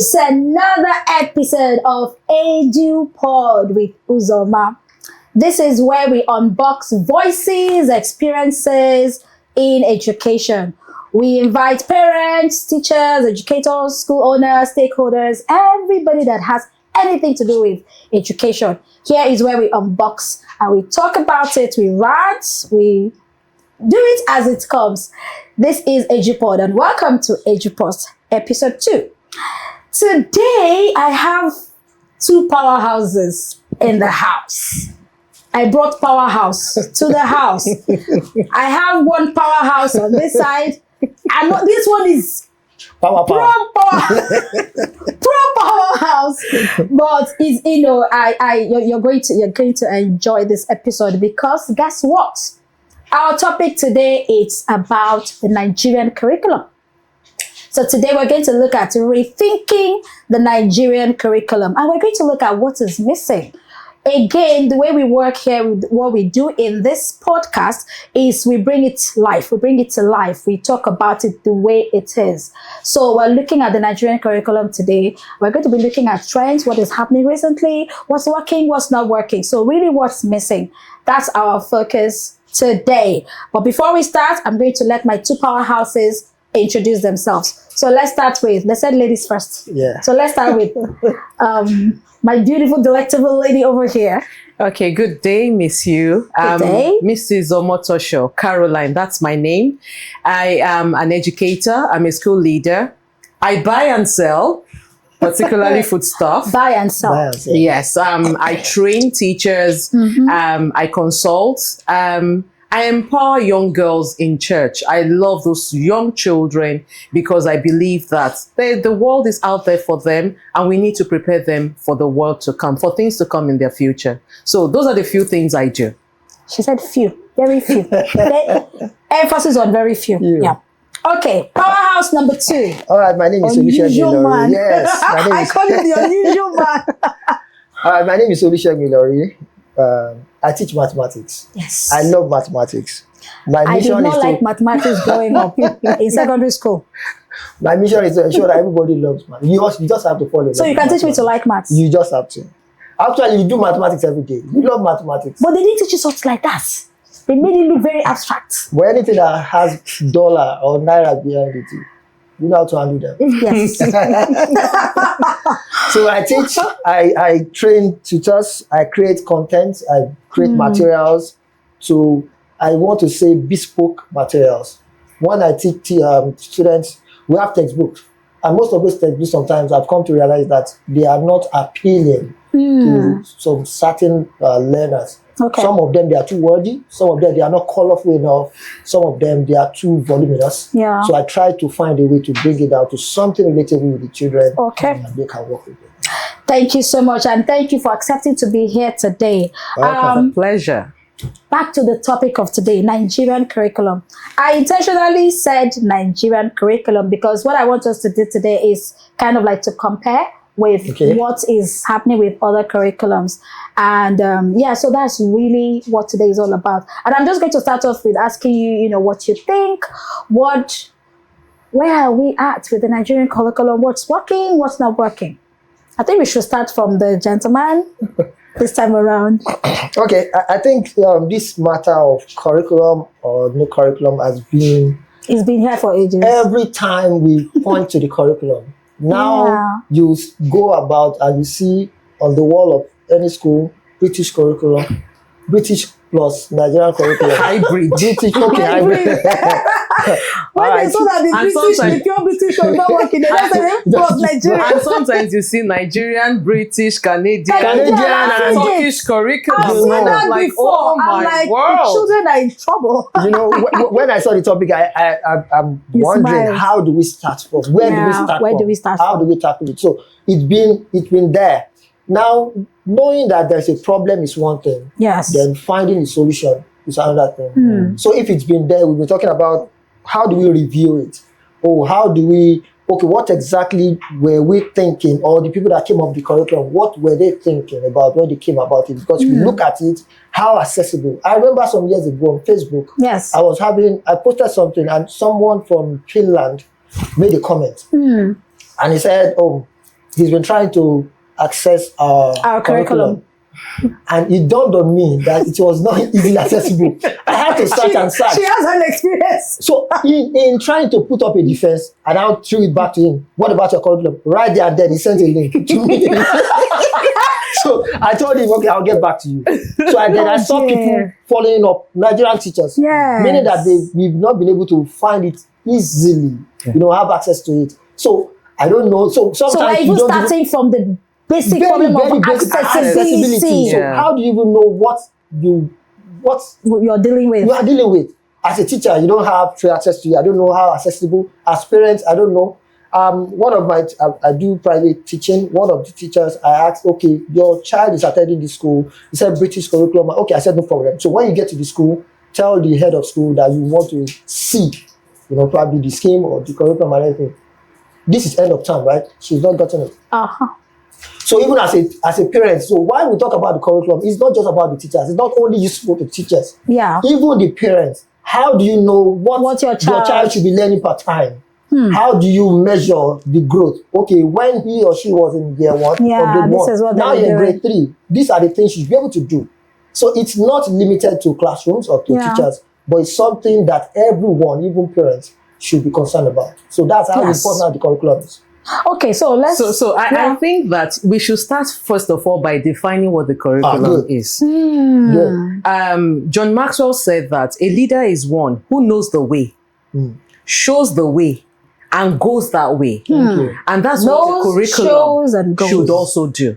It's another episode of Edu Pod with Uzoma. This is where we unbox voices, experiences in education. We invite parents, teachers, educators, school owners, stakeholders, everybody that has anything to do with education. Here is where we unbox and we talk about it, we rant, we do it as it comes. This is EduPod and welcome to EduPod episode 2. Today I have two powerhouses in the house. I brought powerhouse to the house. I have one powerhouse on this side, and this one is pro powerhouse. But it's, you're going to enjoy this episode because guess what? Our topic today is about the Nigerian curriculum. So today we're going to look at rethinking the Nigerian curriculum, and we're going to look at what is missing. Again, the way we work here, what we do in this podcast is we bring it to life. We talk about it the way it is. So we're looking at the Nigerian curriculum today. We're going to be looking at trends, what is happening recently, what's working, what's not working. So really what's missing. That's our focus today. But before we start, I'm going to let my two powerhouses introduce themselves. So let's start with, let's say ladies first. Yeah. So let's start with my beautiful, delectable lady over here. Okay, good day, Miss You. Good day. Mrs. Omotosho, Caroline, that's my name. I am an educator. I'm a school leader. I buy and sell, particularly food stuff. Buy and sell. Yes, I train teachers. I consult. I empower young girls in church. I love those young children because I believe that the world is out there for them and we need to prepare them for the world to come, for things to come in their future. So those are the few things I do. She said few, very few. Emphasis on very few. Yeah. Okay, powerhouse number 2. All right, my name is Unusual man. Yes, my name I is, call you the unusual man. all right, my name is Olusegun Ilori. I teach mathematics. Yes. I love mathematics. My I did mission not is like mathematics growing up in secondary school. my mission is to ensure that everybody loves math. You just have to follow. So you can teach me to like maths. You just have to. Actually, you do mathematics every day. You love mathematics. But they didn't teach you something like that. They made it look very abstract. But anything that has dollar or naira behind it, you know how to handle them. Yes. So I teach, I train tutors, I create content, I create materials. So I want to say bespoke materials. When I teach students, we have textbooks. And most of those textbooks sometimes I've come to realize that they are not appealing to some certain learners. Okay. Some of them, they are too wordy. Some of them, they are not colorful enough. Some of them, they are too voluminous. Yeah. So I try to find a way to bring it down to something relatable with the children. Okay. And they can work with it. Thank you so much. And thank you for accepting to be here today. Pleasure. Back to the topic of today, Nigerian curriculum. I intentionally said Nigerian curriculum because what I want us to do today is kind of like to compare with what is happening with other curriculums. And so that's really what today is all about. And I'm just going to start off with asking you, what you think, where are we at with the Nigerian curriculum? What's working, what's not working? I think we should start from the gentleman this time around. Okay, I think this matter of curriculum or no curriculum has been... It's been here for ages. Every time we point to the curriculum, now you go about and you see on the wall of any school, British curriculum, British plus Nigerian curriculum. Hybrid. British, okay, hybrid. When they saw that the pure British was not working, they just said, plus Nigerian. And sometimes you see Nigerian, British, Canadian and Turkish curriculum. I've seen that like, before. oh my I'm like, world. the children are in trouble. When I saw the topic, I'm wondering, smiled. how do we start from? Where do we start where from? do we start How from? do we tackle it? So it's been there. Now, knowing that there's a problem is one thing. Yes. Then finding a solution is another thing. So if it's been there, we've been talking about how do we review it? Or how do we, what exactly were we thinking? Or the people that came up with the curriculum, what were they thinking about when they came about it? Because if you look at it, how accessible. I remember some years ago on Facebook, yes, I posted something and someone from Finland made a comment. And he said, he's been trying to access our curriculum. And it dawned on me that it was not easily accessible. I had to search and search. She has an experience. So in trying to put up a defense, and I threw it back to him. What about your curriculum? Right there and then he sent a link to me. So I told him, okay, I'll get back to you. So I saw people following up, Nigerian teachers, meaning that we've not been able to find it easily, have access to it. So I don't know. So sometimes even starting from the basic problem of accessibility. So how do you even know what you're dealing with? You are dealing with. As a teacher, you don't have free access to it. I don't know how accessible. As parents, I don't know. One of my, I do private teaching. One of the teachers, I asked, okay, your child is attending the school. He said British curriculum. Okay, I said no problem. So when you get to the school, tell the head of school that you want to see, probably the scheme or the curriculum and everything. This is end of term, right? She's not gotten it. So even as a parent, so why we talk about the curriculum, it's not just about the teachers. It's not only useful to teachers. Yeah. Even the parents. How do you know what your child should be learning per time? How do you measure the growth? Okay, when he or she was in year 1 or grade 1, now you're in grade 3. These are the things you should be able to do. So it's not limited to classrooms or to teachers, but it's something that everyone, even parents, should be concerned about. So that's how important the curriculum is. Okay, so let's... So I think that we should start first of all by defining what the curriculum is. John Maxwell said that a leader is one who knows the way, shows the way, and goes that way. And that's what the curriculum should also do.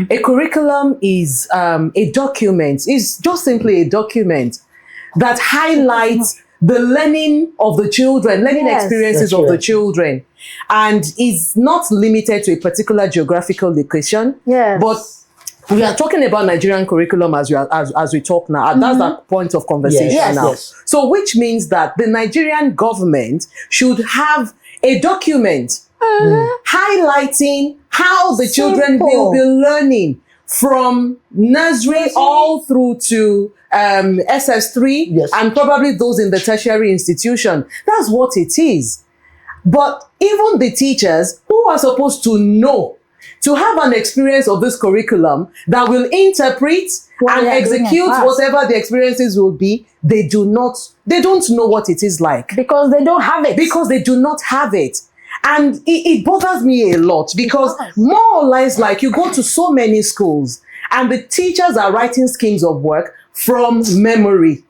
A curriculum is a document. It's just simply a document that highlights the learning of the children, learning experiences of the children, and is not limited to a particular geographical location. But we are talking about Nigerian curriculum as we talk now. That's the point of conversation now. So which means that the Nigerian government should have a document highlighting how the children will be learning from nursery all through to SS3 and probably those in the tertiary institution. That's what it is. But even the teachers who are supposed to know, to have an experience of this curriculum that will interpret and execute whatever the experiences will be, they don't know what it is like. Because they don't have it. Because they do not have it. And it bothers me a lot because more or less like you go to so many schools and the teachers are writing schemes of work from memory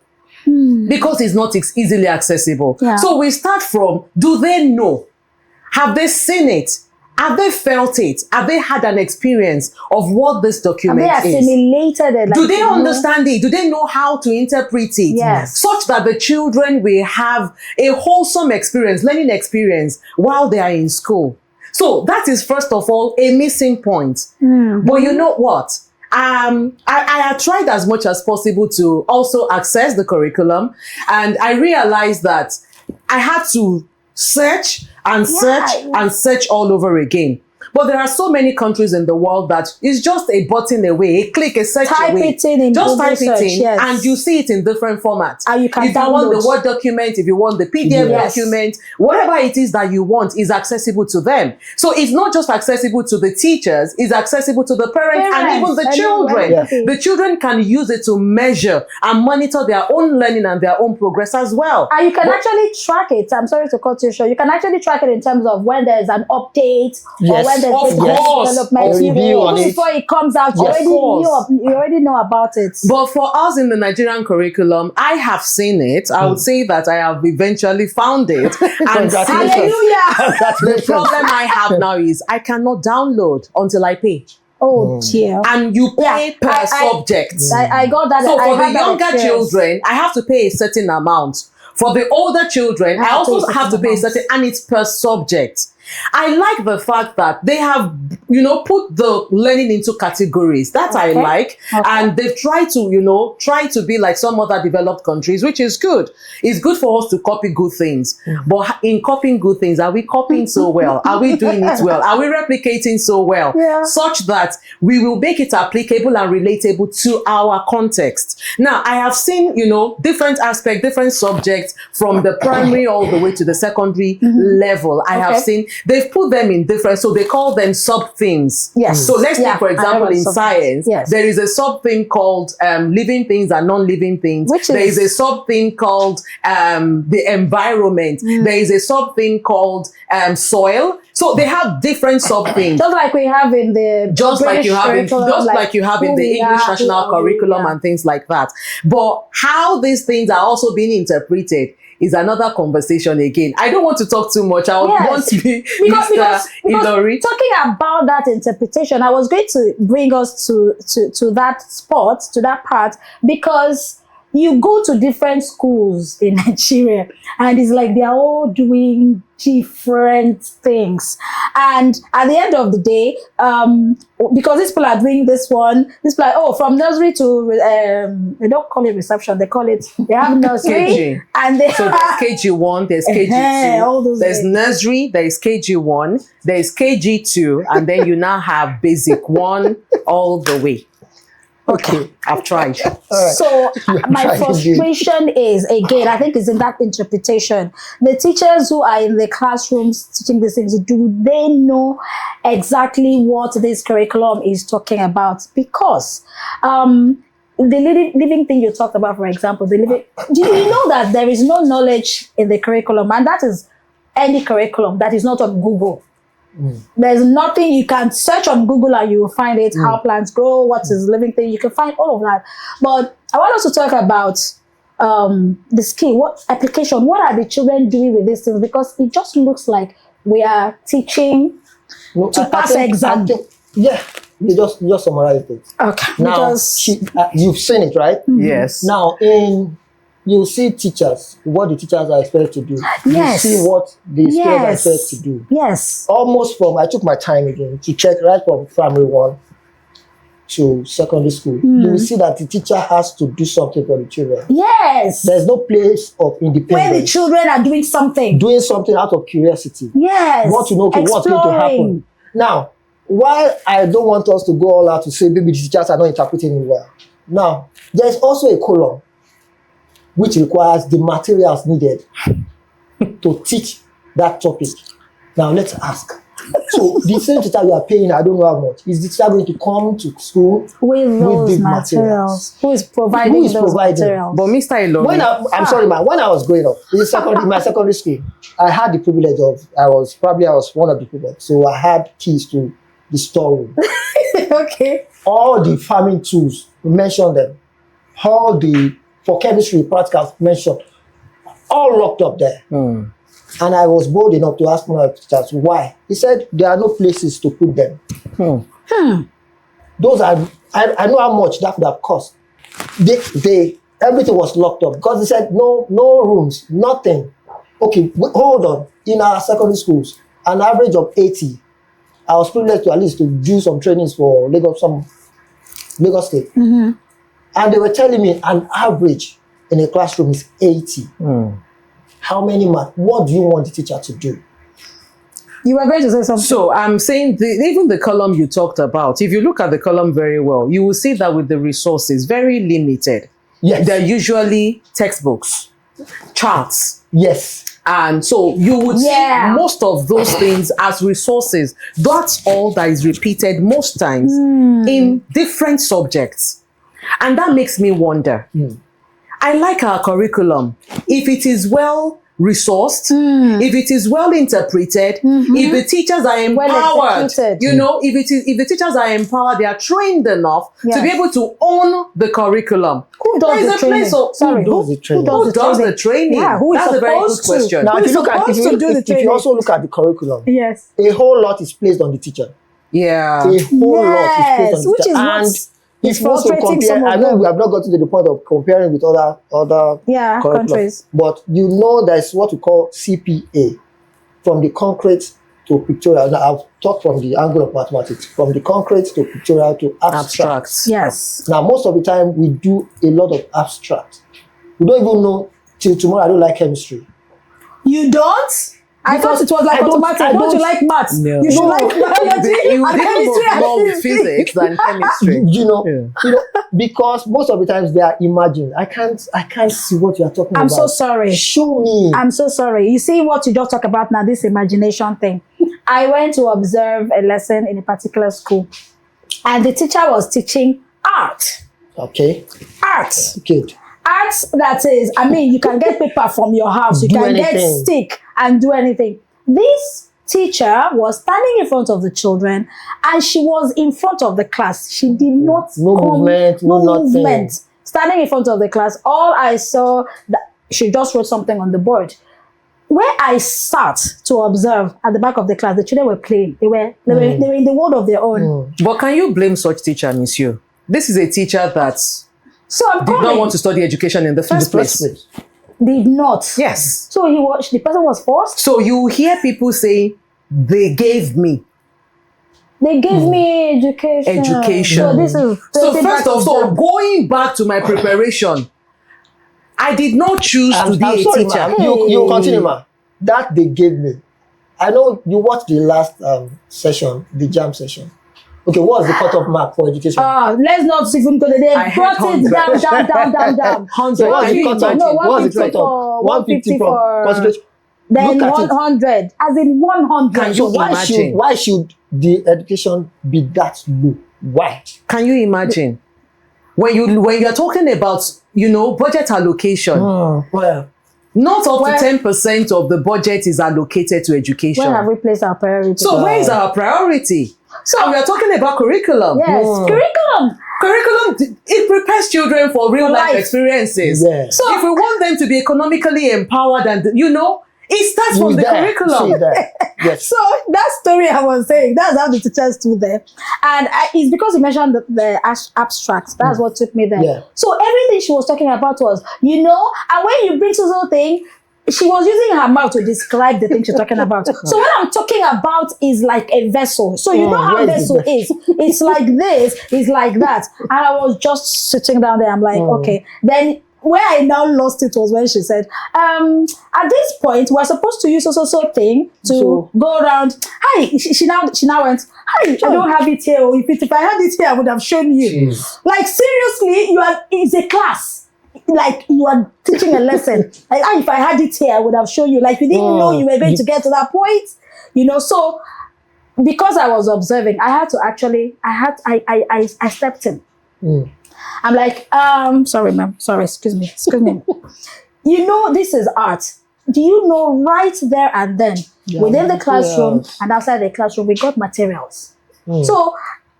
because it's not easily accessible. So we start from, do they know? Have they seen it? Have they felt it? Have they had an experience of what this document is? Have they assimilated it? Do they understand it? Do they know how to interpret it? Such that the children will have a wholesome experience, learning experience while they are in school. So that is first of all a missing point. But you know what? I have tried as much as possible to also access the curriculum, and I realized that I had to search and search all over again. But there are so many countries in the world that it's just a button away, a click, a search away. Just type it in and you see it in different formats. And you can if you want the Word document, if you want the PDF document, whatever it is that you want is accessible to them. So it's not just accessible to the teachers, it's accessible to the parents and even the children. The children can use it to measure and monitor their own learning and their own progress as well. And you can actually track it. I'm sorry to cut you short. You can actually track it in terms of when there's an update or when there's development, before it comes out, you already know about it. But for us in the Nigerian curriculum, I have seen it. I would say that I have eventually found it. And the problem I have now is I cannot download until I pay. Oh dear. And you pay per subject. I got that. So for the younger children, I have to pay a certain amount. For the older children, I also have to pay a certain, and it's per subject. I like the fact that they have put the learning into categories. That I like. And they've tried to be like some other developed countries, which is good. It's good for us to copy good things. But in copying good things, are we copying so well? Are we doing it well? Are we replicating so well? Such that we will make it applicable and relatable to our context. Now, I have seen, different aspects, different subjects from the primary all the way to the secondary level. I have seen, they've put them in different, so they call them sub-themes. Yes. So let's take, for example, in science, there is a sub-theme called living things and non-living things. There is a sub-theme called the environment. There is a sub-theme called soil. So they have different sub-themes. Just like we have in the like you have in the English national curriculum and things like that. But how these things are also being interpreted is another conversation again. I don't want to talk too much. I want to be because talking about that interpretation, I was going to bring us to that spot, to that part, because you go to different schools in Nigeria and it's like they're all doing different things. And at the end of the day, because these people are doing this one, this people from nursery to, they don't call it reception, they have nursery. And they so there's KG1, there's KG2, there's nursery, there's KG1, there's KG2, and then you now have basic 1 all the way. Okay, I've tried. Right. So my frustration is, again, I think it's in that interpretation. The teachers who are in the classrooms teaching these things, do they know exactly what this curriculum is talking about? Because the living thing you talked about, for example, do you know that there is no knowledge in the curriculum, and that is any curriculum that is not on Google. There's nothing you can search on Google and you will find it, how plants grow, what is living thing, you can find all of that. But I want us to talk about the skill, what application, what are the children doing with these things? Because it just looks like we are teaching to pass exam. You just summarized it. Okay. Now, you've seen it, right? Yes. Now, you see teachers, what the teachers are expected to do. Yes. You see what the students are expected to do. Yes. Almost I took my time again to check right from primary 1 to secondary school. You will see that the teacher has to do something for the children. Yes. There's no place of independence. Where the children are doing something. Doing something out of curiosity. Yes. Want to know what's going to happen. Now, while I don't want us to go all out to say maybe the teachers are not interpreting it well. Now, there's also a column which requires the materials needed to teach that topic. Now let's ask. So the same teacher you are paying, I don't know how much, is the teacher going to come to school with those materials? Who is providing those materials? But Mr. Ilori, I'm sorry, man. When I was growing up in my secondary school, I had the privilege of I was one of the people. So I had keys to the storeroom. Okay. All the farming tools, we mentioned them. All the for chemistry, practical mentioned, all locked up there. And I was bold enough to ask one of the teachers why. He said there are no places to put them. Those are, I know how much that would have cost. Everything was locked up because they said no rooms, nothing. Okay, hold on. In our secondary schools, an average of 80. I was privileged to at least to do some trainings for Lagos State. And they were telling me an average in a classroom is 80. How many math? What do you want the teacher to do? You were going to say something. So I'm saying even the column you talked about, if you look at the column very well, you will see that with the resources, very limited. Yes. They're usually textbooks, charts. Yes. And so you would see most of those things as resources. That's all that is repeated most times in different subjects. And that makes me wonder. I like our curriculum. If it is well resourced, if it is well interpreted, if the teachers are empowered, if the teachers are empowered, they are trained enough to be able to own the curriculum. Who does the training? Who does the training? Yeah, That's a very good question. Now, if you also look at the curriculum, yes, a whole lot is placed on the teacher. Yeah, a whole lot is placed on the teacher. And if you want to compare, I know we have not gotten to the point of comparing with other countries, but you know there's what we call CPA, from the concrete to pictorial. Now, I've talked from the angle of mathematics, from the concrete to pictorial to abstract. Abstract. Yes. Now, most of the time, we do a lot of abstract. We don't even know till tomorrow. I don't like chemistry. You don't? I thought it was like automatic. Don't you like maths? No. You should like biology You and deal chemistry. more with physics than chemistry. Because most of the times they are imagined. I can't see what you are talking about. I'm so sorry. Show me. I'm so sorry. You see what you just talk about now, this imagination thing. I went to observe a lesson in a particular school, and the teacher was teaching art. Okay. Art. Good. Art that is, I mean, you can get paper from your house, you Do can get anything. stick and do anything. This teacher was standing in front of the children, and she was in front of the class. She did not No movement, no nothing. movement. Standing in front of the class, all I saw that she just wrote something on the board. Where I sat to observe at the back of the class, the children were playing. They were in the world of their own. But can you blame such teacher, monsieur? This is a teacher that So I'm did not coming. want to study education in the first place. Did not. Yes. So the person was forced. So you hear people say, they gave me. They gave me education. Education. So this is So first of all, going back to my preparation, I did not choose to be a sorry, teacher. ma. You continue, ma. That they gave me. I know you watched the last session, the jam session. Okay, what was the cutoff mark for education? Let's not even go there. They I brought heard it down. 100. So what was Can the you cutoff? imagine? No, What was the 150 cutoff? for 150 for from concentration. then Look at it. 100. As in 100. Can So you imagine? why should the education be that low? Why? Can you imagine? When you're talking about, budget allocation, Well, not up Where- to 10% of the budget is allocated to education. Where have we placed our priority? So where is our priority? So we are talking about curriculum. Yes, curriculum. Curriculum, it prepares children for real life life. experiences. Yes. So if we want them to be economically empowered and, it starts from the curriculum. See there. Yes. So that story I was saying, that's how the teachers stood there. And it's because you mentioned the abstracts. That's what took me there. Yeah. So everything she was talking about was, and when you bring to thing, she was using her mouth to describe the thing she's talking about. So what I'm talking about is like a vessel. So you know how where a is the vessel is. It's like this, it's like that. And I was just sitting down there. I'm like, okay. Then where I now lost it was when she said, at this point, we're supposed to use so thing to go around. Hi, she now went, hi, I don't have it here. If I had it here, I would have shown you. Like seriously, it's a class. Like you are teaching a lesson. Like if I had it here, I would have shown you. Like you didn't know you were going to get to that point. So because I was observing, I had to actually, I stepped in. I'm like, sorry, ma'am. Sorry, excuse me. This is art. Do you know right there and then, within the classroom and outside the classroom, we got materials. So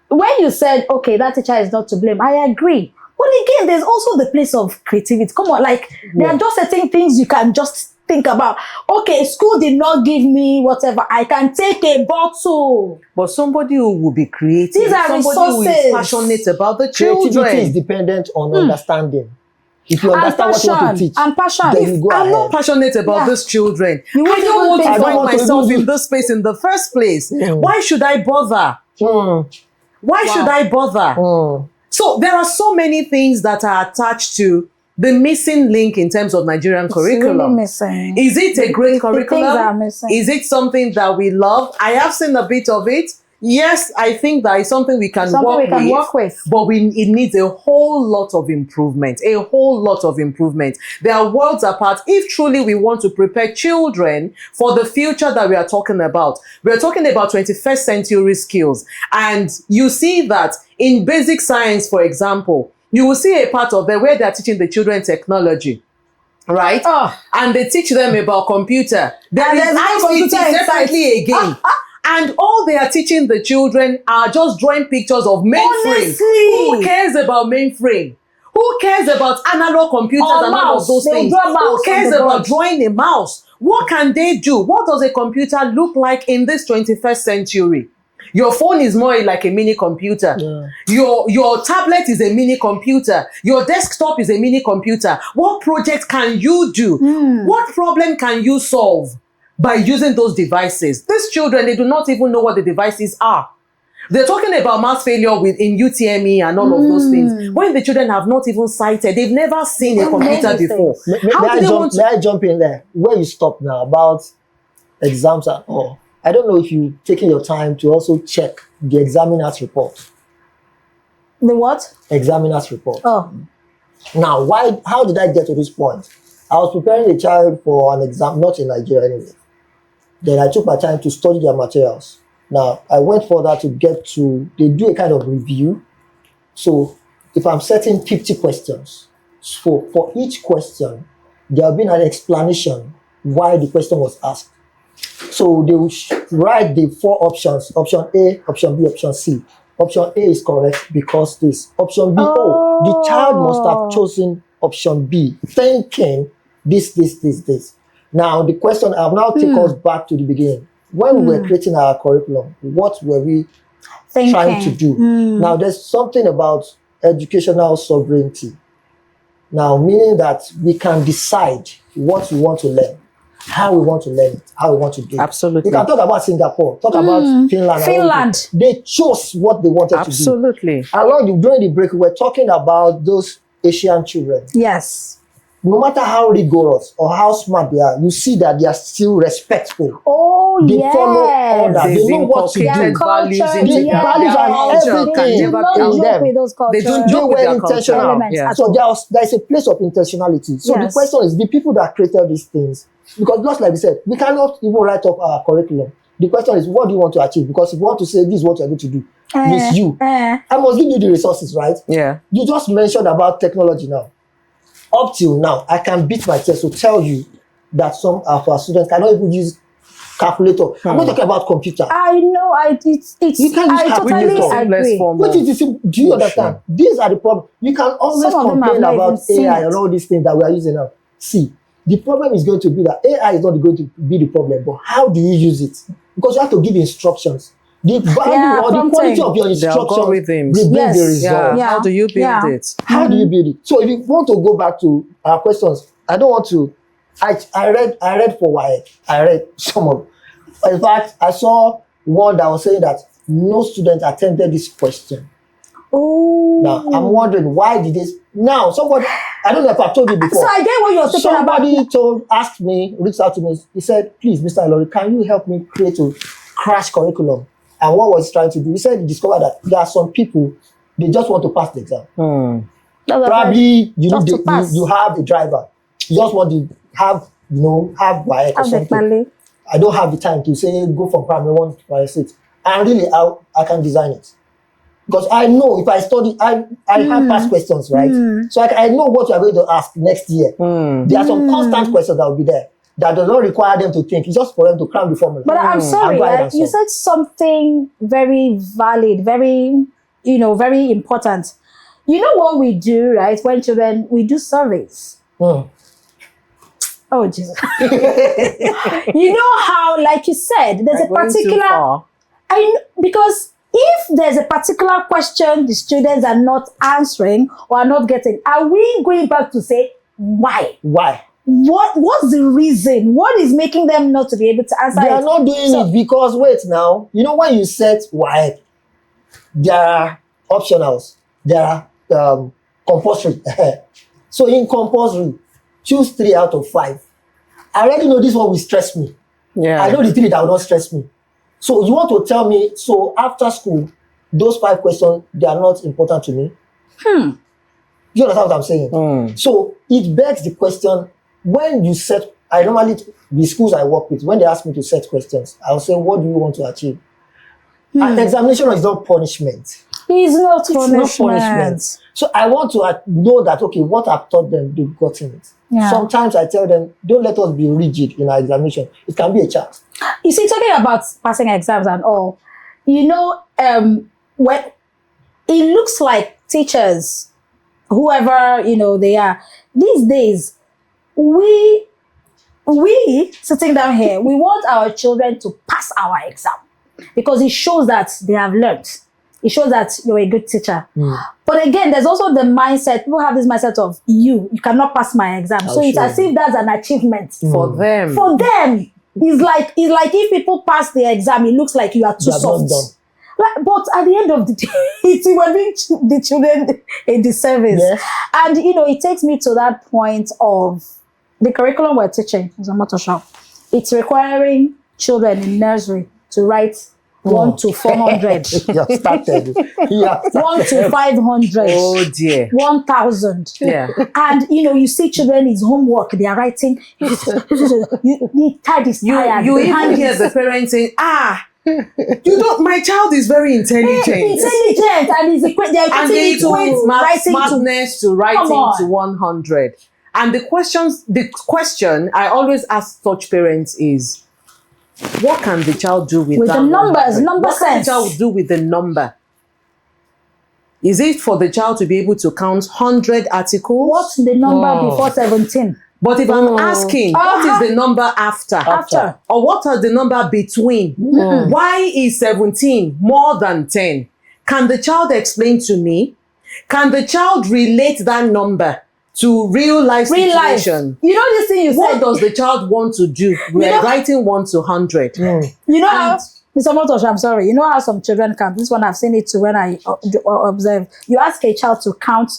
when you said, okay, that teacher is not to blame, I agree. But again, there's also the place of creativity. Come on, there are just certain things you can just think about. Okay, school did not give me whatever. I can take a bottle. But somebody who will be creative, These are somebody who is resources. passionate about the Creativity children. is dependent on understanding. If you understand what you want to teach, And passion. then you go I'm ahead. not passionate about these children. You I won't don't even want to think find about it. myself in this space in the first place. Why should I bother? Why should I bother? So there are so many things that are attached to the missing link in terms of Nigerian curriculum. Really missing. Is it a great The curriculum? things are missing. Is it something that we love? I have seen a bit of it. Yes, I think that is something we can work with. But it needs a whole lot of improvement. A whole lot of improvement. They are worlds apart. If truly we want to prepare children for the future that we are talking about, we are talking about 21st century skills. And you see that in basic science, for example, you will see a part of there where they are teaching the children technology. Right? And they teach them about computer. There is ICT separately again. And all they are teaching the children are just drawing pictures of mainframe. Who cares about mainframe? Who cares about analog computers and all of those things? Who cares about drawing a mouse? What can they do? What does a computer look like in this 21st century? Your phone is more like a mini computer. Your tablet is a mini computer. Your desktop is a mini computer. What project can you do? What problem can you solve? by using those devices. These children, they do not even know what the devices are. They're talking about mass failure in UTME and all of those things. When the children have not even sighted, they've never seen a computer before. May I jump in there? Where you stop now about exams and all. I don't know if you've taken your time to also check the examiner's report. The what? Examiner's report. Oh. Now, how did I get to this point? I was preparing a child for an exam, not in Nigeria anyway. Then I took my time to study their materials. Now, I went further to they do a kind of review. So, if I'm setting 50 questions, for each question, there will be an explanation why the question was asked. So, they will write the 4 options, option A, option B, option C. Option A is correct because this. Option B, the child must have chosen option B, thinking this. Now, the question, I'll now take us back to the beginning. When we were creating our curriculum, what were we trying to do? Now, there's something about educational sovereignty. Now, meaning that we can decide what we want to learn, how we want to learn it, how we want to do it. Absolutely. We can talk about Singapore, talk about Finland. They chose what they wanted to do. Absolutely. During the break, we were talking about those Asian children. Yes. No matter how rigorous or how smart they are, you see that they are still respectful. Oh, they follow order. They know what to do. Values Values and everything in them. They don't joke with their intentional. Yeah. So there's a place of intentionality. So the question is, the people that created these things, because just like we said, we cannot even write up our curriculum. The question is, what do you want to achieve? Because if you want to say this is what you're going to do, it's you. I must give you the resources, right? Yeah. You just mentioned about technology now. Up till now, I can beat my chest to tell you that some of our students cannot even use calculator. I'm not talking about computer. I know. You can use calculator. Do you understand? These are the problems. You can always complain about AI and all these things that we are using now. See, the problem is going to be that AI is not going to be the problem, but how do you use it? Because you have to give instructions. The value or the quality of your instructions will bring the result. Yeah. How do you build it? How do you build it? So if you want to go back to our questions, I don't want to. I read for WAEC. I read some of. In fact, I saw one that was saying that no student attended this question. Oh. Now I'm wondering why did this? Now somebody, I don't know if I told you before. So I get what you're thinking about. Somebody reached out to me. He said, "Please, Mr. Ilori, can you help me create a crash curriculum?" And what was he trying to do? He said he discovered that there are some people, they just want to pass the exam. Probably you have a driver. You just want to have WAEC or something. I don't have the time to say go from primary 1 to primary 6. And really, I can design it. Because I know if I study, I have past questions, right? So I know what you are going to ask next year. There are some constant questions that will be there that does not require them to think. It's just for them to cram the formula. But I'm sorry, you said something very valid, very, very important. You know what we do, right? When children, we do surveys. Oh, Jesus. You know how, like you said, there's a particular... because if there's a particular question the students are not answering or are not getting, are we going back to say, why? Why? What's the reason? What is making them not to be able to answer it? They are not doing it because, wait now, when you set why, there are optionals, there are compulsory. So in compulsory, choose 3 out of 5. I already know this one will stress me. Yeah. I know the 3 that will not stress me. So you want to tell me, so after school, those 5 questions, they are not important to me? You understand what I'm saying? So it begs the question, when you set, the schools I work with, when they ask me to set questions, I'll say, what do you want to achieve? An examination is not punishment. It's not punishment. So I want to know that, okay, what I've taught them, they've gotten it. Yeah. Sometimes I tell them, don't let us be rigid in our examination. It can be a chance. You see, talking about passing exams and all, when it looks like teachers, whoever, they are, these days, we sitting down here, we want our children to pass our exam because it shows that they have learned. It shows that you're a good teacher. But again, there's also the mindset, people have this mindset of you cannot pass my exam. So it's as if that's an achievement. For them. For them. It's like if people pass the exam, it looks like you are too You are not soft. done. Like, but at the end of the day, it's we're doing the children a disservice. Yes. And it takes me to that point of the curriculum we're teaching as a motor shop. It's requiring children in nursery to write 1 to 400. You have started. Yeah. 1 to 500. Oh dear. 1,000. Yeah. And you see children is homework, they are writing. The tide is tired. You the even hand hear is the parents saying, my child is very intelligent. intelligent, and is they're And putting they it with writing to smartness to writing Come on. to 100. And the question I always ask such parents is, what can the child do with With that the numbers, 100? number What can the sense. child do with the number? Is it for the child to be able to count 100 articles? What's the number Wow. before 17? But if I'm asking, what is the number after? After. Or what are the number between? Why is 17 more than 10? Can the child explain to me? Can the child relate that number to real life Real life. situation? This thing you What said. does the child want to do? We're know- writing 1 to 100. How, Mr. Motosh, I'm sorry. You know how some children count? This one I've seen it too when I observe. You ask a child to count,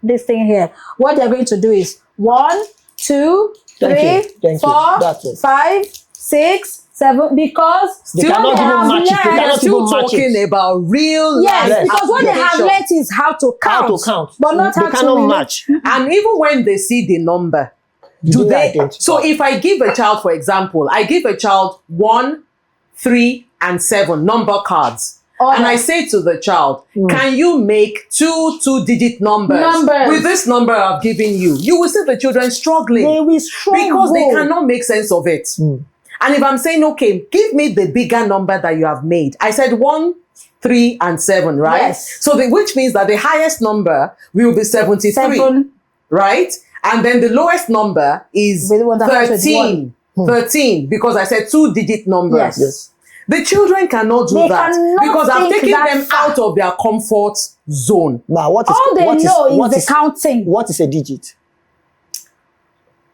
this thing here. What they're going to do is 1, 2, Thank 3, you. Thank you. 4, That's it. 5, 6, 7, because They what cannot they even have match it. They learned- cannot They're still even match talking it. about real Yes, life because what they have application. learned is how to count. How to count. But not They how to cannot relate. match. And even when they see the number, Do they they? identify? So if I give a child, for example, I give a child 1, 3, and 7 number cards. Oh, And no. I say to the child, can you make two-digit numbers with this number I've given you? You will see the children struggling. They will struggle. Because they cannot make sense of it. And if I'm saying, okay, give me the bigger number that you have made. I said 1, 3, and 7, right? Yes. So which means that the highest number will be 73, 7. right? And then the lowest number is With the one that starts with 13. 13, because I said 2-digit numbers. Yes. The children cannot do They that cannot because I've think taken that them far. out of their comfort zone. Now, what is All they what is- know what is the counting. What is a digit?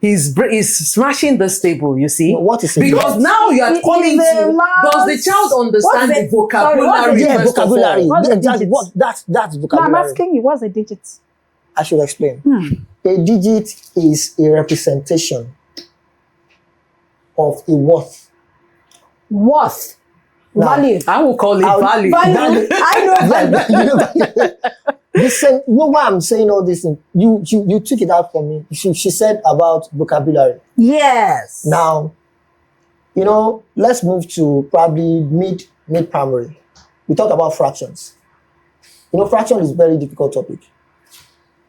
He's smashing this table, you see. What is a Because digit? now you are It coming is a to, mouse. does the child understand What's the it? Sorry, what's vocabulary? it? Yeah, first of all? vocabulary. What's a Exactly. digit? That's No, I'm vocabulary. asking you, what's a digit? I should explain. A digit is a representation of a worth. Worth. Now, Value. I will call it value. Value. I know value. Listen, you know why I'm saying all this thing? You took it out for me. She said about vocabulary. Yes. Now, let's move to probably mid primary. We talk about fractions. Fraction is a very difficult topic.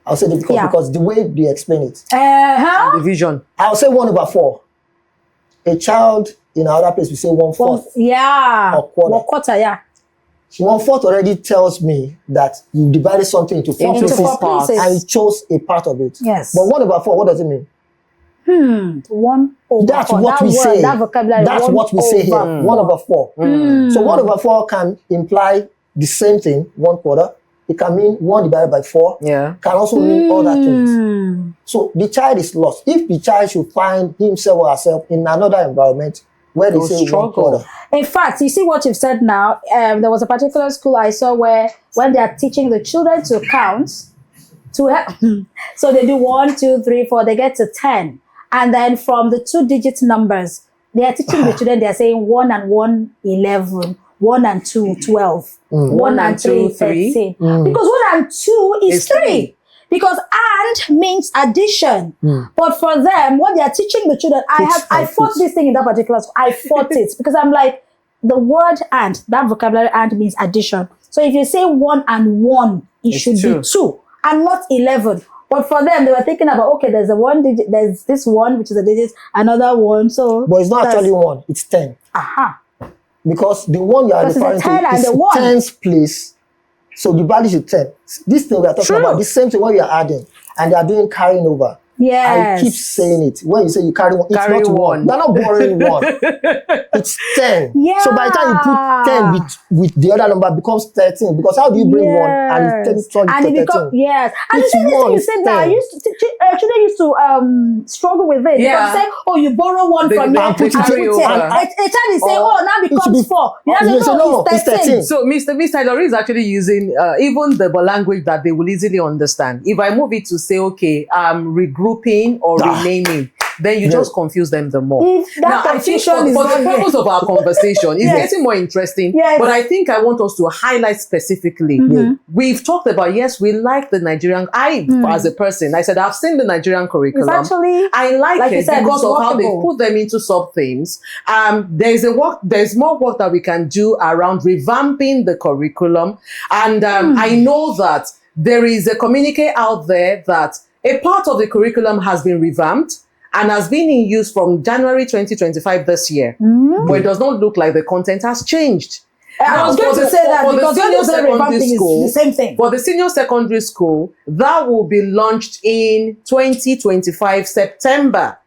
I'll say difficult Yeah. because the way they explain it. Division. I'll say 1/4. A child in another place will say 1/4. Yeah. Or quarter. 1/4, yeah. 1/4 already tells me that you divided something into 4 Into pieces, 4 pieces. and you chose a part of it. Yes. But 1/4, what does it mean? 1/4. That's what that we word, say. That vocabulary. That's what we say here. 1/4. So 1/4 can imply the same thing, 1/4. It can mean 1 divided by 4. Yeah. Can also mean other things. So the child is lost. If the child should find himself or herself in another environment where they They'll say struggle. 1/4. In fact, you see what you've said now. There was a particular school I saw where when they are teaching the children to count, so they do 1, 2, 3, 4, they get to 10. And then from the 2-digit numbers, they are teaching the children, they are saying 1 and 1, 11, 1 and 2, 12, 1 and 3, 13. Because 1 and 2 is 3. Because and means addition. But for them, what they are teaching the children, I fought this thing in that particular school. I fought it because I'm like, the word and, that vocabulary and means addition. So if you say 1 and 1, it should be 2 and not 11. But for them, they were thinking about, okay, there's a 1 digit, there's this 1, which is a digit, another 1. So, But it's not actually 1, it's 10. Aha. Because the one you are Because it's referring a 10 to and is a 1. 10's place. So the value is 10. This thing we are talking about, the same thing what we are adding, and they are doing carrying over. Yes. I keep saying it. When you say you carry one, it's Carry not one. one. You're not borrowing one. It's 10. Yeah. So by the time you put 10 with the other number, it becomes 13. Because how do you bring one and it's 10 and it becomes, 13? yes. And It's you see this one, thing you it's said that I 10. used to, children used to struggle with it. Yeah. Because say, oh, you borrow one They- from they me and put carry it. over. A child is saying, oh, now it should becomes be- 4. You you have to say, know no, it's it's 13. So Mr. Ilori is actually using even the language that they will easily understand. If I move it to say, okay, regrouping or renaming, then you just confuse them the more. If that I think confusion is for the not purpose of our conversation, it's Yes. getting more interesting. Yes. But I think I want us to highlight specifically. We've talked about, yes, we like the Nigerian. As a person, I said, I've seen the Nigerian curriculum. It's actually, I like you it said, because it's of how they workable. put them into sub-themes. There's more work that we can do around revamping the curriculum. And I know that there is a communique out there that a part of the curriculum has been revamped and has been in use from January 2025 this year. But it does not look like the content has changed. I was going to say that because when you say revamping is the same thing. For the senior secondary school, that will be launched in 2025 September.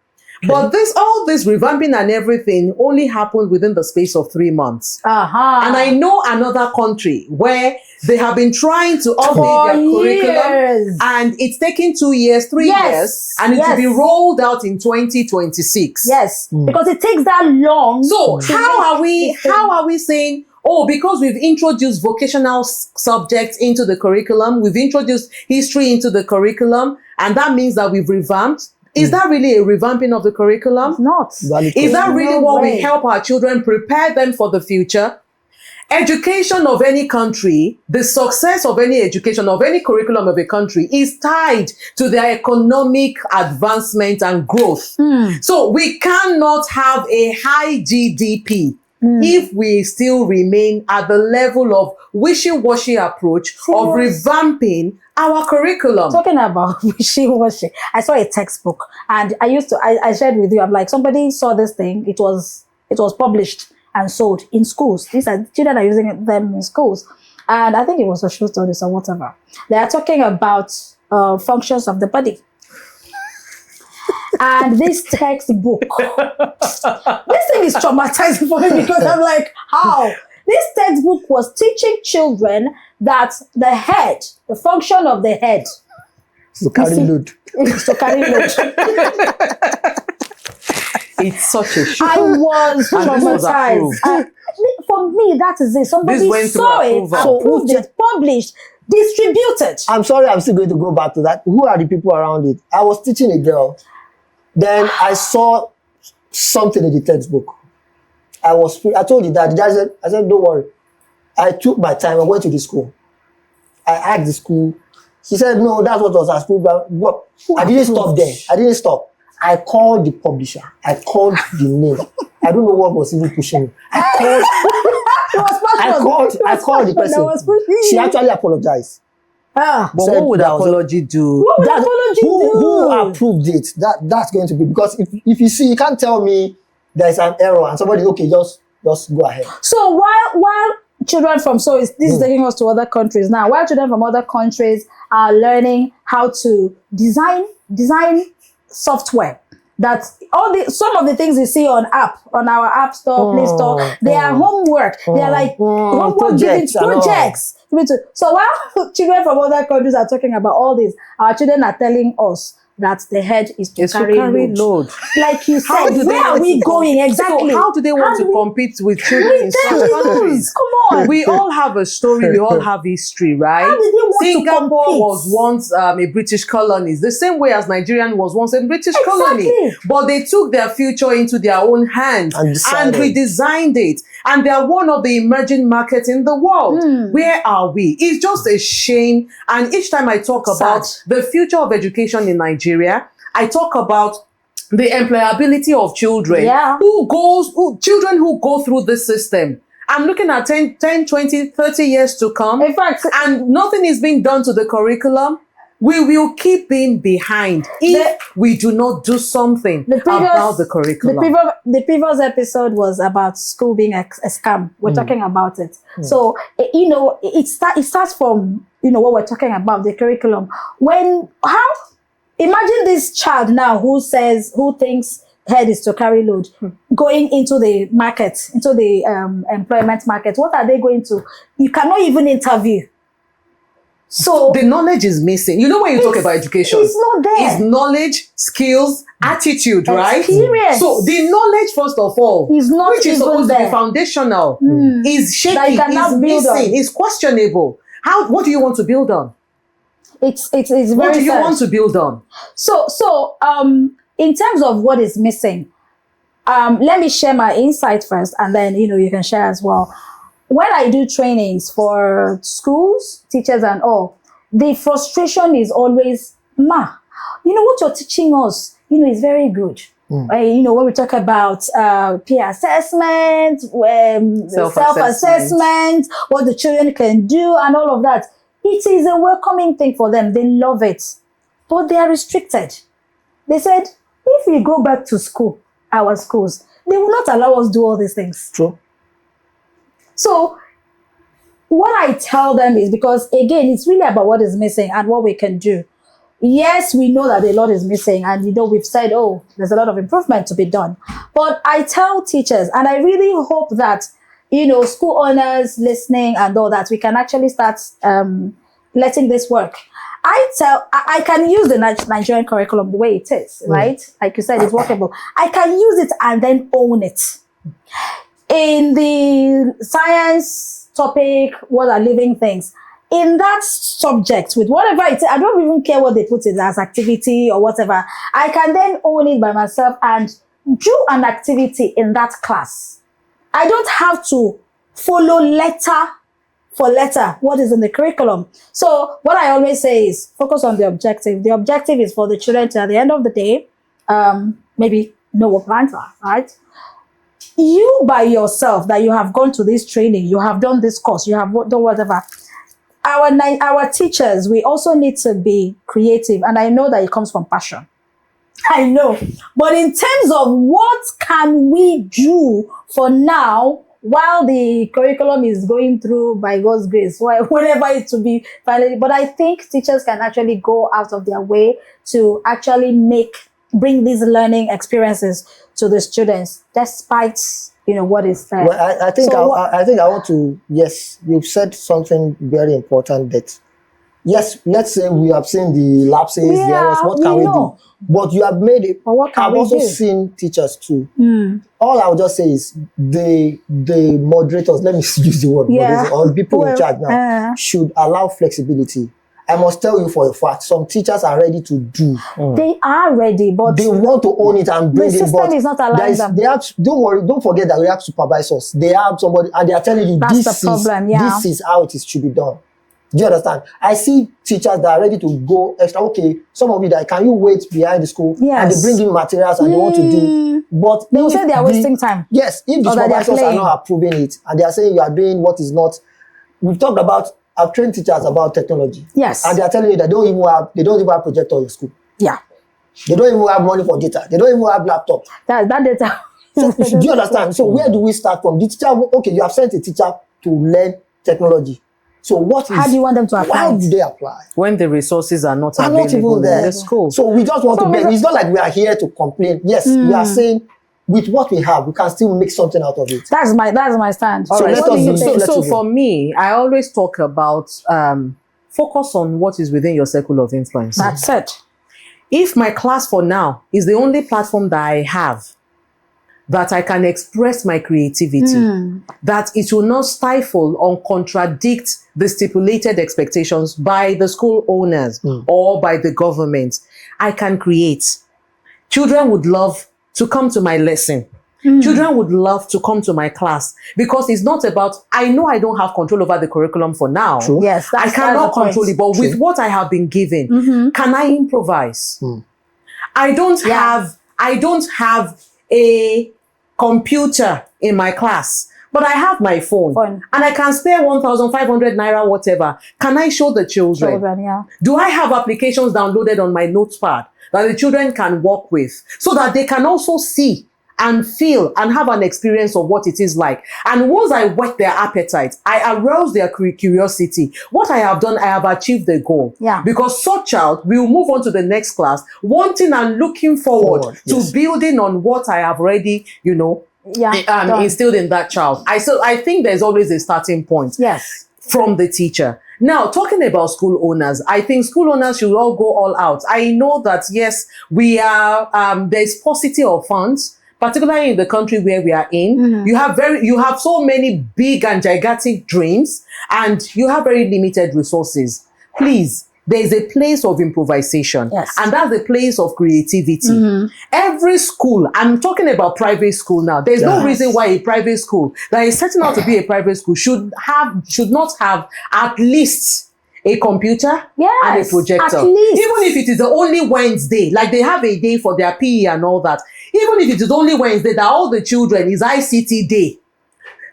But all this revamping and everything only happened within the space of 3 months. And I know another country where they have been trying to update their curriculum and it's taken 2 years, 3 years, and it will be rolled out in 2026. Yes, because it takes that long. So how are we saying, oh, because we've introduced vocational subjects into the curriculum, we've introduced history into the curriculum, and that means that we've revamped? Is that really a revamping of the curriculum? It's not. Is that really what way. we help our children prepare them for the future? Education of any country, the success of any education, of any curriculum of a country is tied to their economic advancement and growth. So we cannot have a high GDP if we still remain at the level of wishy-washy approach of revamping our curriculum. Talking about wishy-washy, I saw a textbook and I shared with you, I'm like, somebody saw this thing, it was published and sold in schools. These are children are using them in schools. And I think it was social studies or whatever. They are talking about functions of the body. And this textbook, this thing is traumatizing for me because I'm like, how? This textbook was teaching children that the head, the function of the head, To carry load. is to carry load. It's such a shame. I was And this was traumatized. approved. For me, that is it. Somebody This went through saw it, approval. approved it, published, distributed. I'm sorry, I'm still going to go back to that. Who are the people around it? I was teaching a girl. Then I saw something in the textbook. I told you that. I said, don't worry. I took my time. I went to the school. I asked the school. She said, no, that's what was approved. I didn't stop there. I didn't stop. I called the publisher. I called the name. I don't know what was even pushing me. I called the person. She actually apologized. Ah, But said what would that was apology do? what would apology do? Who approved it? That's going to be, because if you see, you can't tell me there's an error and somebody, okay, just go ahead. So while children from this is taking us to other countries now, while children from other countries are learning how to design software, that some of the things you see on our app store, Play Store, they are homework. They are like homework projects. So while children from other countries are talking about all this, our children are telling us that the head is to carry load. Like you said, where are we going exactly? So how do they want to compete with children in some countries? Come on. We all have a story. We all have history, right? How did they want to Singapore compete? was once a British colony, the same way as Nigerian was once a British colony. But they took their future into their own hands and redesigned it. And they are one of the emerging markets in the world. Where are we? It's just a shame. And each time I talk about the future of education in Nigeria, I talk about the employability of children. Children who go through this system. I'm looking at 10, 20, 30 years to come. In fact, and nothing is being done to the curriculum. We will keep being behind if we do not do something about the curriculum. The previous episode was about school being a scam. We're talking about it. So, it starts from, what we're talking about, the curriculum. Imagine this child now who thinks head is to carry load, going into the market, into the employment market. What are they going to? You cannot even interview. So the knowledge is missing. You know, when you talk about education, it's not there. It's knowledge, skills, attitude, right? Experience. So the knowledge, first of all, Is not which is even supposed to there. be foundational, is That shaky, you cannot is build on. missing, is questionable. What do you want to build on? It's very What do you sad. want to build on? So in terms of what is missing, let me share my insight first, and then you can share as well. When I do trainings for schools, teachers and all, the frustration is always, what you're teaching us, is very good. When we talk about peer assessment, self-assessment, what the children can do and all of that, it is a welcoming thing for them. They love it. But they are restricted. They said, if we go back to school, our schools, they will not allow us to do all these things. True. So what I tell them is, because again, it's really about what is missing and what we can do. Yes, we know that a lot is missing, and we've said, there's a lot of improvement to be done. But I tell teachers, and I really hope that school owners listening and all that, we can actually start letting this work. I can use the Nigerian curriculum the way it is, right? Like you said, it's workable. I can use it and then own it. In the science topic, what are living things? In that subject, with whatever it is, I don't even care what they put it as activity or whatever. I can then own it by myself and do an activity in that class. I don't have to follow letter for letter what is in the curriculum. So what I always say is focus on the objective. The objective is for the children to, at the end of the day, maybe know what plans are, right? You by yourself, that you have gone to this training, you have done this course, you have done whatever. Our teachers, we also need to be creative. And I know that it comes from passion. I know. But in terms of what can we do for now, while the curriculum is going through, by God's grace, whatever it to be finally, but I think teachers can actually go out of their way to actually bring these learning experiences to the students, despite what is there. Well, I think I want to. Yes, you've said something very important. That yes, let's say we have seen the lapses, the errors. What can we do? But you have made it. But what can I've we also do? seen teachers too. All I would just say is the moderators. Let me use the word moderators, or people in charge now should allow flexibility. I must tell you for a fact, some teachers are ready to do. They are ready, but they want to own it and bring the it. system But is not allowing them. they have. Don't worry. Don't forget that we have supervisors. They have somebody, and they are telling you That's this the problem, this is how it should be done. Do you understand? I see teachers that are ready to go extra. Okay, some of you that can you wait behind the school and they bring in materials and they want to do. But they will say they are wasting time. Yes, if the supervisors are not approving it and they are saying you are doing what is not. We've talked about. I've trained teachers about technology. Yes. And they are telling you that they don't even have projector in school. Yeah. They don't even have money for data. They don't even have laptop. That data. So, do you understand? So where do we start from? The teacher, okay, you have sent a teacher to learn technology. So how do you want them to apply? How do they apply? When the resources are not available in the school. So we just want to make, it's not like we are here to complain. Yes, we are saying with what we have, we can still make something out of it. That's my stand. All right. So for me, I always talk about focus on what is within your circle of influence. That's it. If my class for now is the only platform that I have, that I can express my creativity, that it will not stifle or contradict the stipulated expectations by the school owners or by the government, I can create. Children would love to come to my lesson. Children would love to come to my class because it's not about, I know I don't have control over the curriculum for now. True. Yes, I cannot control it, but with what I have been given, can I improvise? I don't have a computer in my class, but I have my phone. And I can spare 1,500 naira, whatever. Can I show the children? Do I have applications downloaded on my notepad that the children can work with so that they can also see and feel and have an experience of what it is like. And once I whet their appetite, I arouse their curiosity. What I have done, I have achieved the goal. Yeah. Because such child will move on to the next class, wanting and looking forward to building on what I have already, instilled in that child. I think there's always a starting point. Yes. From the teacher. Now, talking about school owners, I think school owners should all go all out. I know that, yes, we are, there's paucity of funds, particularly in the country where we are in. Mm-hmm. You have so many big and gigantic dreams, and you have very limited resources. Please, there's a place of improvisation. Yes. And that's a place of creativity. Mm-hmm. Every school, I'm talking about private school now. There's no reason why a private school that is setting out to be a private school should not have at least a computer and a projector. Even if it is the only Wednesday, like they have a day for their PE and all that. Even if it is only Wednesday that all the children is ICT day,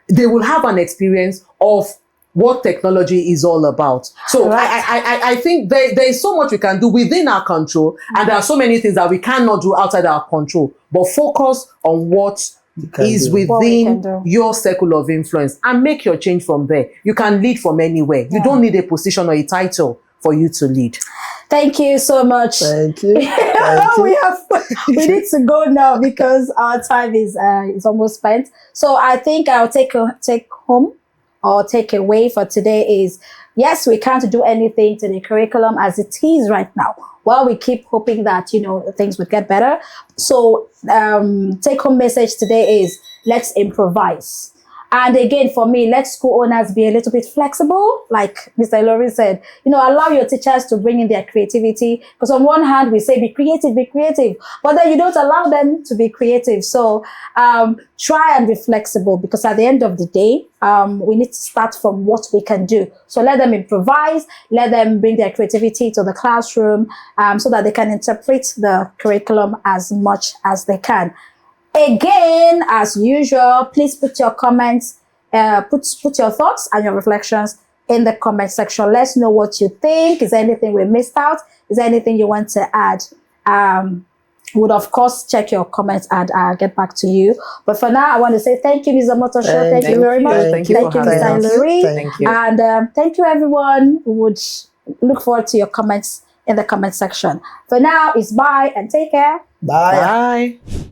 they will have an experience of what technology is all about. So I think there is so much we can do within our control, and there are so many things that we cannot do outside our control. But focus on what is within your circle of influence and make your change from there. You can lead from anywhere. You don't need a position or a title for you to lead. Thank you so much. Thank you. We need to go now because our time is almost spent. So I think I'll take home or take away for today is, yes, we can't do anything to the curriculum as it is right now. Well, we keep hoping that, things would get better. So take home message today is, let's improvise. And again, for me, let school owners be a little bit flexible. Like Mr. Ilori said, allow your teachers to bring in their creativity. Because on one hand, we say, be creative. But then you don't allow them to be creative. So try and be flexible, because at the end of the day, we need to start from what we can do. So let them improvise, let them bring their creativity to the classroom so that they can interpret the curriculum as much as they can. Again, as usual, please put your comments, put your thoughts and your reflections in the comment section. Let's know what you think. Is there anything we missed out? Is there anything you want to add? Would of course check your comments and get back to you. But for now, I want to say thank you, Mr. Motosho. Thank you very much. Thank you, Mr. Ilori. Thank you. And thank you, everyone. We would look forward to your comments in the comment section. For now, it's bye and take care. Bye. Bye.